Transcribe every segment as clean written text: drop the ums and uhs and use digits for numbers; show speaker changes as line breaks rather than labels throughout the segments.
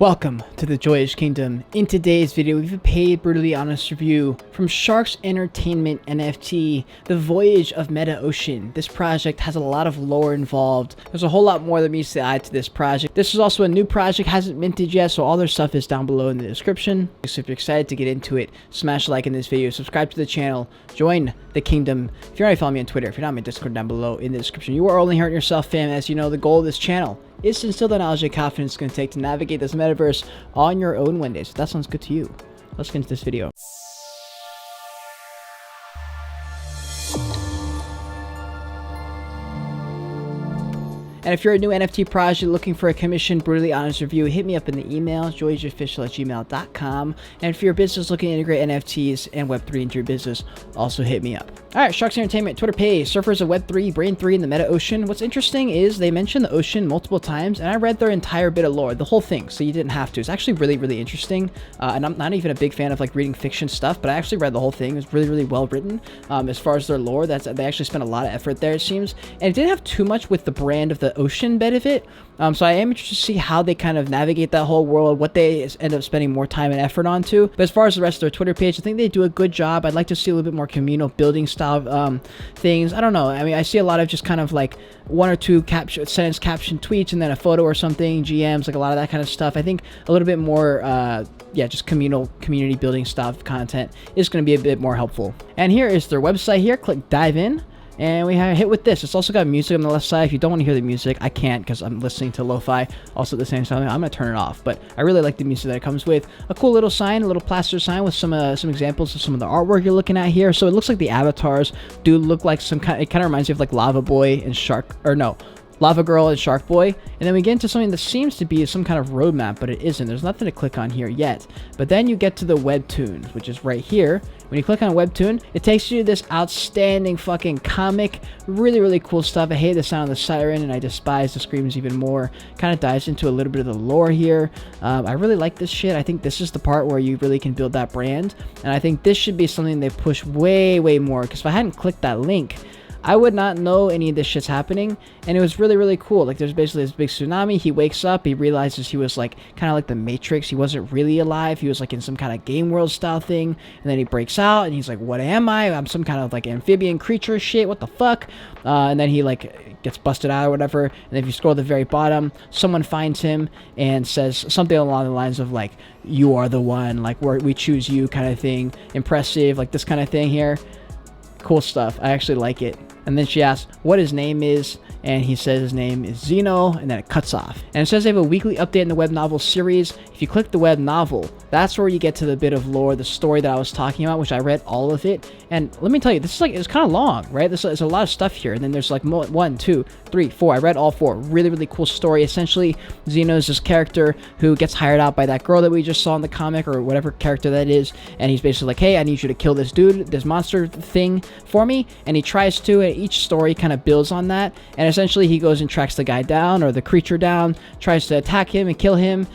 Welcome to the Joyous Kingdom. In today's video, we have a paid, brutally honest review from Sharkz Entertainment NFT, The Voyage of Meta Ocean. This project has a lot of lore involved. There's a whole lot more that meets the eye to this project. This is also a new project, hasn't minted yet, so all their stuff is down below in the description. So if you're excited to get into it, smash a like in this video, subscribe to the channel, join the kingdom. If you're already following me on Twitter, if you're not, my Discord down below in the description. You are only hurting yourself, fam. As you know, the goal of this channel is to instill the knowledge and confidence it's going to take to navigate this metaverse on your own one day. So if that sounds good to you, let's get into this video. And if you're a new NFT project looking for a commissioned, brutally honest review, hit me up in the email, joysofficial@gmail.com. And if you're a business looking to integrate NFTs and Web3 into your business, also hit me up. All right, Sharkz Entertainment, Twitter page, surfers of Web3, Brain 3 in the Meta Ocean. What's interesting is they mention the ocean multiple times, and I read their entire bit of lore, the whole thing, so you didn't have to. It's actually really, really interesting. And I'm not even a big fan of like reading fiction stuff, but I actually read the whole thing. It was really, really well written. As far as their lore, they actually spent a lot of effort there, it seems. And it didn't have too much with the brand of the ocean bit of it. So I am interested to see how they kind of navigate that whole world, what they end up spending more time and effort onto. But as far as the rest of their Twitter page, I think they do a good job. I'd like to see a little bit more communal building style things. I don't know. I mean, I see a lot of just kind of like one or two sentence caption tweets and then a photo or something, GMs, like a lot of that kind of stuff. I think a little bit more yeah, just community building stuff content is going to be a bit more helpful. And here is their website here. Click dive in. And we have hit with this. It's also got music on the left side. If you don't want to hear the music, I can't because I'm listening to lo-fi. Also at the same time, I'm going to turn it off. But I really like the music that it comes with. A cool little sign, a little plaster sign with some examples of some of the artwork you're looking at here. So it looks like the avatars do look like some kind. It kind of reminds me of like Lava Boy and Lava Girl and Shark Boy. And then we get into something that seems to be some kind of roadmap, but it isn't. There's nothing to click on here yet. But then you get to the webtoons, which is right here. When you click on webtoon, it takes you to this outstanding fucking comic. Really, really cool stuff. I hate the sound of the siren, and I despise the screams even more. Kind of dives into a little bit of the lore here. I really like this shit. I think this is the part where you really can build that brand. And I think this should be something they push way, way more. Because if I hadn't clicked that link, I would not know any of this shit's happening, and it was really, really cool. Like, there's basically this big tsunami. He wakes up, he realizes he was like kind of like the Matrix. He wasn't really alive. He was like in some kind of game world style thing, and then he breaks out and he's like, what am I? I'm some kind of like amphibian creature shit. What the fuck? And then he like gets busted out or whatever. And then if you scroll to the very bottom, someone finds him and says something along the lines of like, you are the one, like we choose you kind of thing. Impressive, like this kind of thing here. Cool stuff. I actually like it. And then she asks what his name is, and he says his name is Zeno, and then it cuts off. And it says they have a weekly update in the web novel series. If you click the web novel, that's where you get to the bit of lore, the story that I was talking about, which I read all of it. And let me tell you, this is like, it's kind of long, right? There's a lot of stuff here. And then there's like 1, 2, 3, 4. I read all 4. Really, really cool story. Essentially, Zeno is this character who gets hired out by that girl that we just saw in the comic, or whatever character that is. And he's basically like, hey, I need you to kill this dude, this monster thing for me. And he tries to, and each story kind of builds on that. And essentially, he goes and tracks the guy down, or the creature down, tries to attack him and kill him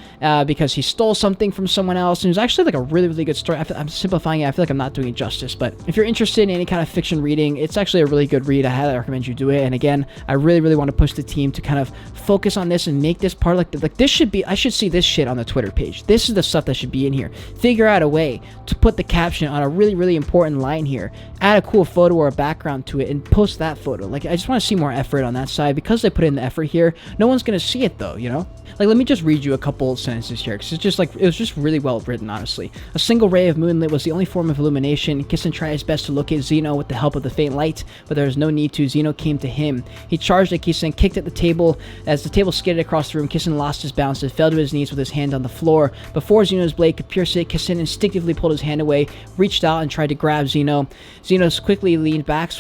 because he stole something from someone else. And it was actually like a really, really good story. I'm simplifying it. I feel like I'm not doing it justice. But if you're interested in any kind of fiction reading, it's actually a really good read. I highly recommend you do it. And again, I really, really want to push the team to kind of focus on this and make this part like this should be. I should see this shit on the Twitter page. This is the stuff that should be in here. Figure out a way to put the caption on a really, really important line here. Add a cool photo or a background to it and post that photo. Like, I just want to see more effort on that side because they put in the effort here. No one's going to see it though, you know? Like, let me just read you a couple sentences here because it's just like, it was just really well written, honestly. A single ray of moonlit was the only form of illumination. Kissin tried his best to locate Zeno with the help of the faint light, but there was no need to. Zeno came to him. He charged at Kissin, kicked at the table. As the table skidded across the room, Kissin lost his balance and fell to his knees with his hand on the floor. Before Zeno's blade could pierce it, Kissin instinctively pulled his hand away, reached out and tried to grab Zeno. Zeno swiftly leaned back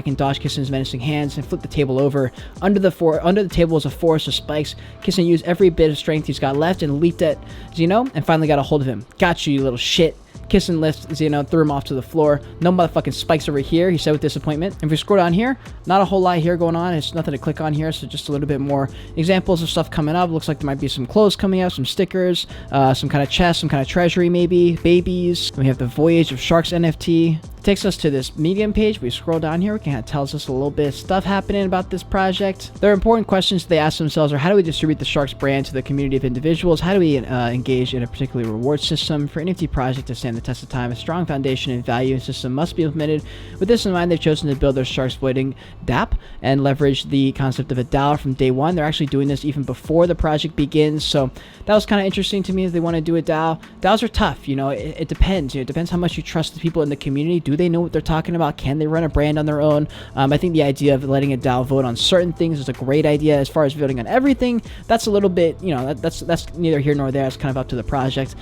and dodged Kissin's menacing hands and flipped the table over. Under the table was a forest of spikes. Kissin used every bit of strength he's got left and leaped at Zeno and finally got a hold of him. Got you little shit. Kissin lifts Zeno, threw him off to the floor. No motherfucking spikes over here, he said with disappointment. And if we scroll down here, not a whole lot here going on. It's nothing to click on here, so just a little bit more examples of stuff coming up. Looks like there might be some clothes coming out, some stickers, some kind of chest, some kind of treasury maybe, babies. And we have the Voyage of Sharkz NFT. It takes us to this Medium page. We scroll down here, it kind of tells us a little bit of stuff happening about this project. There are important questions they ask themselves are: how do we distribute the Sharkz brand to the community of individuals? How do we engage in a particular reward system? For an NFT project to stand the test of time, a strong foundation and value system must be implemented. With this in mind, they've chosen to build their Sharkz voting DApp and leverage the concept of a DAO from day one. They're actually doing this even before the project begins, so that was kind of interesting to me if they want to do a DAO. DAOs are tough, you know, it depends. You know, it depends how much you trust the people in the community. Do they know what they're talking about? Can they run a brand on their own? I think the idea of letting a DAO vote on certain things is a great idea. As far as voting on everything, that's a little bit, you know, that's neither here nor there. It's kind of up to the project.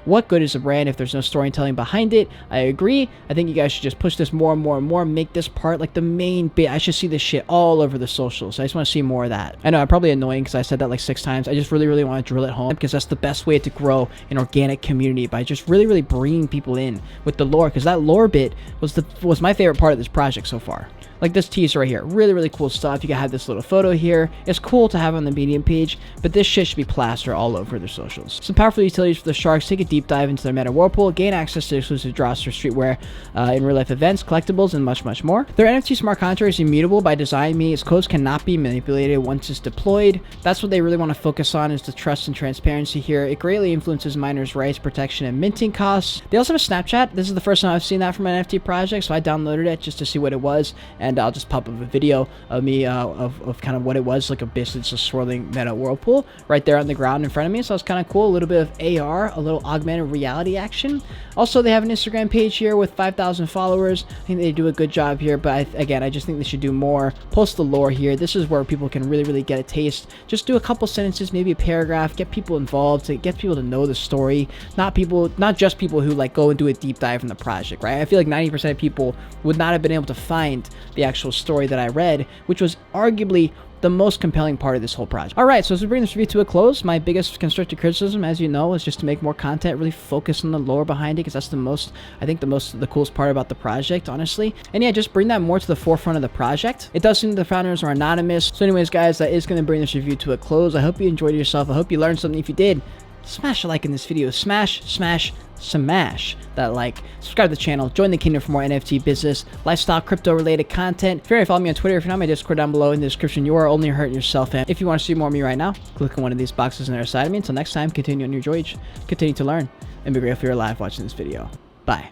What good is a brand if there's no storytelling behind it? I agree. I think you guys should just push this more and more and more. Make this part like the main bit. I should see this shit all over the socials. I just want to see more of that. I know I'm probably annoying because I said that like 6 times. I just really want to drill it home because that's the best way to grow an organic community, by just really bringing people in with the lore, because that lore bit was my favorite part of this project so far. Like this teaser right here, really cool stuff. You can have this little photo here. It's cool to have on the Medium page, but this shit should be plastered all over their socials. Some powerful utilities for the Sharkz: take a deep dive into their meta whirlpool, gain access to exclusive draws for streetwear, in real life events, collectibles, and much more. Their NFT smart contract is immutable by design, meaning its codes cannot be manipulated once it's deployed. That's what they really want to focus on, is the trust and transparency here. It greatly influences miners' rights, protection, and minting costs. They also have a Snapchat. This is the first time I've seen that from an NFT project, so I downloaded it just to see what it was, and I'll just pop up a video of me of kind of what it was, like basically just a swirling meta whirlpool right there on the ground in front of me. So it's kind of cool. A little bit of AR, a little augmented reality action. Also, they have an Instagram page here with 5,000 followers. I think they do a good job here, but again, I just think they should do more. Post the lore here. This is where people can really get a taste. Just do a couple sentences, maybe a paragraph, get people involved, to get people to know the story. Not just people who like go and do a deep dive in the project, right? I feel like 90% of people would not have been able to find the actual story that I read, which was arguably the most compelling part of this whole project. Alright, so as we bring this review to a close, my biggest constructive criticism, as you know, is just to make more content, really focus on the lore behind it, because that's the coolest part about the project, honestly. And yeah, just bring that more to the forefront of the project. It does seem the founders are anonymous. So anyways, guys, that is going to bring this review to a close. I hope you enjoyed yourself. I hope you learned something. If you did, smash a like in this video. Smash that like, subscribe to the channel, join the kingdom for more NFT business, lifestyle, crypto related content. If you're ready to follow me on Twitter, if you're not, my Discord down below in the description. You are only hurting yourself, and if you want to see more of me right now, click on one of these boxes on the other side of me. Until next time, continue on your voyage, continue to learn, and be grateful you're alive watching this video. Bye.